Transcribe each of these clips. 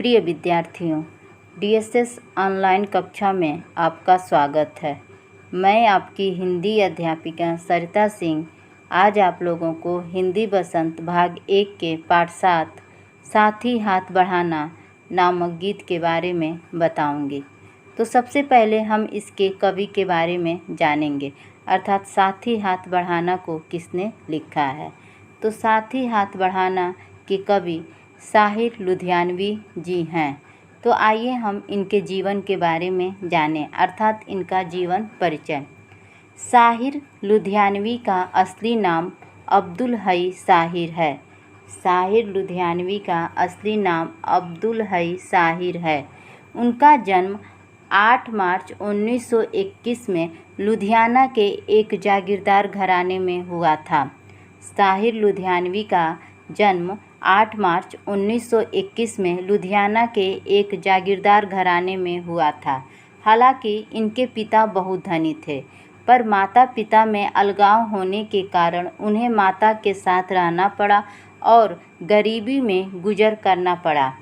प्रिय विद्यार्थियों, DSS online कक्षा में आपका स्वागत है। मैं आपकी हिंदी अध्यापिका सरिता सिंह आज आप लोगों को हिंदी बसंत भाग 1 के पाठ 7 साथ ही हाथ बढ़ाना नामक गीत के बारे में बताऊंगी। तो सबसे पहले हम इसके कवि के बारे में जानेंगे, अर्थात साथ ही हाथ बढ़ाना को किसने लिखा है। तो साथ ही हाथ बढ़ाना के कवि साहिर लुधियानवी जी हैं। तो आइए हम इनके जीवन के बारे में जानें, अर्थात इनका जीवन परिचय। साहिर लुधियानवी का असली नाम अब्दुल हई साहिर है। साहिर लुधियानवी का असली नाम अब्दुल हई साहिर है। उनका जन्म 8 मार्च 1921 में लुधियाना के एक जागीरदार घराने में हुआ था। साहिर लुधियानवी का जन्म 8 मार्च 1921 में लुधियाना के एक जागीरदार घराने में हुआ था। हालांकि इनके पिता बहुत धनी थे, पर माता पिता में अलगाव होने के कारण उन्हें माता के साथ रहना पड़ा और गरीबी में गुजर करना पड़ा।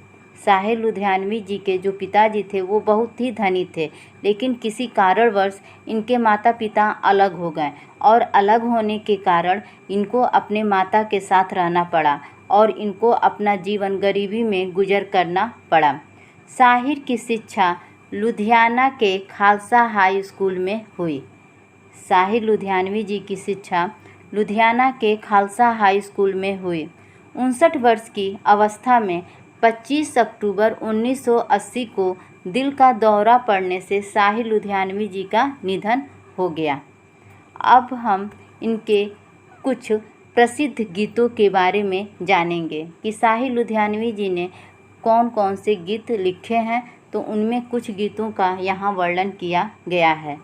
साहिर लुधियानवी जी के जो पिताजी थे वो बहुत ही धनी थे, लेकिन किसी कारणवश इनके माता पिता अलग हो गए और अलग होने के कारण इनको अपने माता के साथ रहना पड़ा और इनको अपना जीवन गरीबी में गुजर करना पड़ा। साहिर की शिक्षा लुधियाना के खालसा हाई स्कूल में हुई। साहिर लुधियानवी जी की शिक्षा लुधियाना के खालसा हाई स्कूल में हुई। 59 वर्ष की अवस्था में 25 अक्टूबर 1980 को दिल का दौरा पड़ने से साहिर लुधियानवी जी का निधन हो गया। अब हम इनके कुछ प्रसिद्ध गीतों के बारे में जानेंगे कि साहिर लुधियानवी जी ने कौन कौन से गीत लिखे हैं। तो उनमें कुछ गीतों का यहाँ वर्णन किया गया है।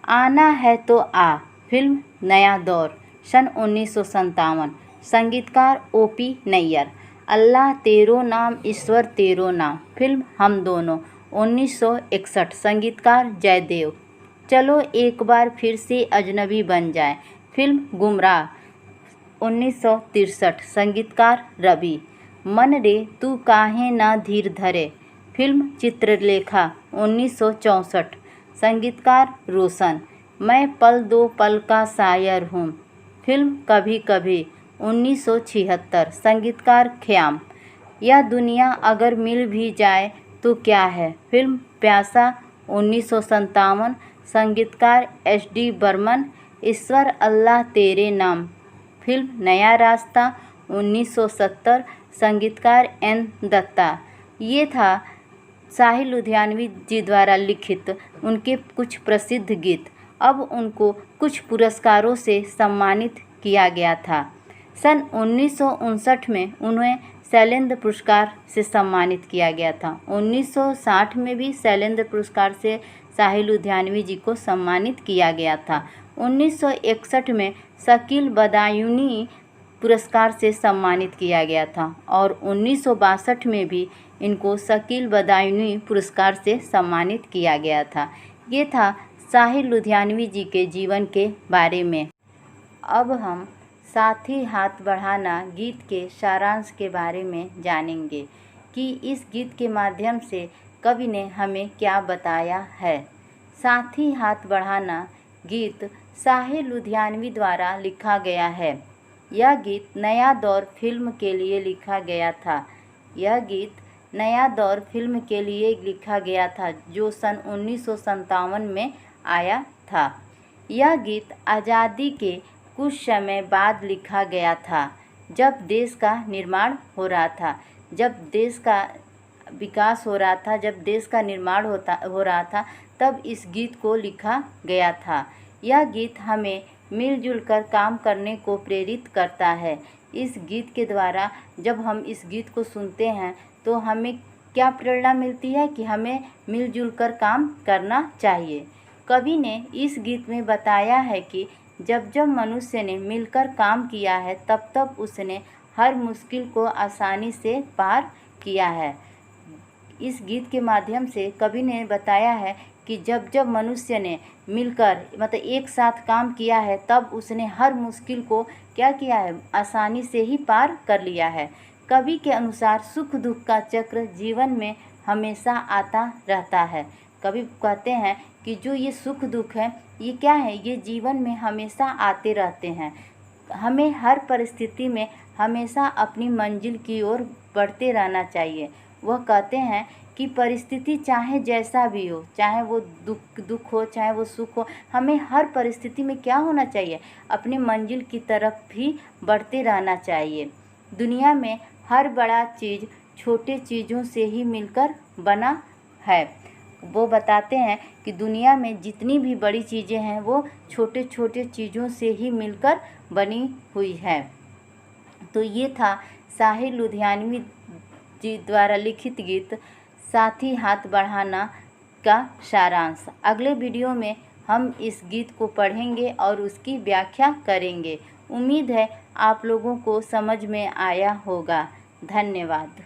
आना है तो आ, फिल्म नया दौर सन 1957, संगीतकार ओपी नैयर। अल्लाह तेरो नाम ईश्वर तेरो नाम, फिल्म हम दोनों 1961, संगीतकार जयदेव। चलो एक बार फिर से अजनबी बन जाए, फिल्म गुमराह 1963, संगीतकार रवि। मन रे तू काहे ना धीर धरे, फिल्म चित्रलेखा 1964, संगीतकार रोशन। मैं पल दो पल का शायर हूँ, फिल्म कभी कभी 1976, संगीतकार ख्याम। यह दुनिया अगर मिल भी जाए तो क्या है, फिल्म प्यासा 1957, संगीतकार HD बर्मन। ईश्वर अल्लाह तेरे नाम, फिल्म नया रास्ता 1970, संगीतकार N दत्ता। ये था साहिर लुधियानवी जी द्वारा लिखित उनके कुछ प्रसिद्ध गीत। अब उनको कुछ पुरस्कारों से सम्मानित किया गया था। सन 1959 में उन्हें शैलेंद्र पुरस्कार से सम्मानित किया गया था। 1960 में भी शैलेंद्र पुरस्कार से साहिर लुधियानवी जी को सम्मानित किया गया था। 1961 में शकील बदायूनी पुरस्कार से सम्मानित किया गया था और 1962 में भी इनको शकील बदायूनी पुरस्कार से सम्मानित किया गया था। ये था साहिर लुधियानवी जी के जीवन के बारे में। अब हम साथ ही हाथ बढ़ाना गीत के सारांश के बारे में जानेंगे कि इस गीत के माध्यम से कवि ने हमें क्या बताया है। साथ ही हाथ बढ़ाना गीत साहिर लुधियानवी द्वारा लिखा गया है। यह गीत नया दौर फिल्म के लिए लिखा गया था। यह गीत नया दौर फिल्म के लिए लिखा गया था जो सन 1957 में आया था। यह गीत आज़ादी के कुछ समय बाद लिखा गया था, जब देश का निर्माण हो रहा था, जब देश का विकास हो रहा था, जब देश का निर्माण हो रहा था, तब इस गीत को लिखा गया था। यह गीत हमें मिलजुल कर काम करने को प्रेरित करता है। इस गीत के द्वारा जब हम इस गीत को सुनते हैं तो हमें क्या प्रेरणा मिलती है कि हमें मिलजुल कर काम करना चाहिए। कवि ने इस गीत में बताया है कि जब जब मनुष्य ने मिलकर काम किया है तब तब उसने हर मुश्किल को आसानी से पार किया है। इस गीत के माध्यम से कवि ने बताया है कि जब जब मनुष्य ने मिलकर मतलब एक साथ काम किया है तब उसने हर मुश्किल को क्या किया है, आसानी से ही पार कर लिया है। कवि के अनुसार सुख दुख का चक्र जीवन में हमेशा आता रहता है। कवि कहते हैं कि जो ये सुख दुख है ये क्या है, ये जीवन में हमेशा आते रहते हैं। हमें हर परिस्थिति में हमेशा अपनी मंजिल की ओर बढ़ते रहना चाहिए। वह कहते हैं कि परिस्थिति चाहे जैसा भी हो, चाहे वो दुख हो चाहे वो सुख हो, हमें हर परिस्थिति में क्या होना चाहिए, अपनी मंजिल की तरफ भी बढ़ते रहना चाहिए। दुनिया में हर बड़ा चीज़ छोटे चीज़ों से ही मिलकर बना है। वो बताते हैं कि दुनिया में जितनी भी बड़ी चीज़ें हैं वो छोटे छोटे चीज़ों से ही मिलकर बनी हुई है। तो ये था साहिर लुधियानवी जी द्वारा लिखित गीत साथी हाथ बढ़ाना का सारांश। अगले वीडियो में हम इस गीत को पढ़ेंगे और उसकी व्याख्या करेंगे। उम्मीद है आप लोगों को समझ में आया होगा। धन्यवाद।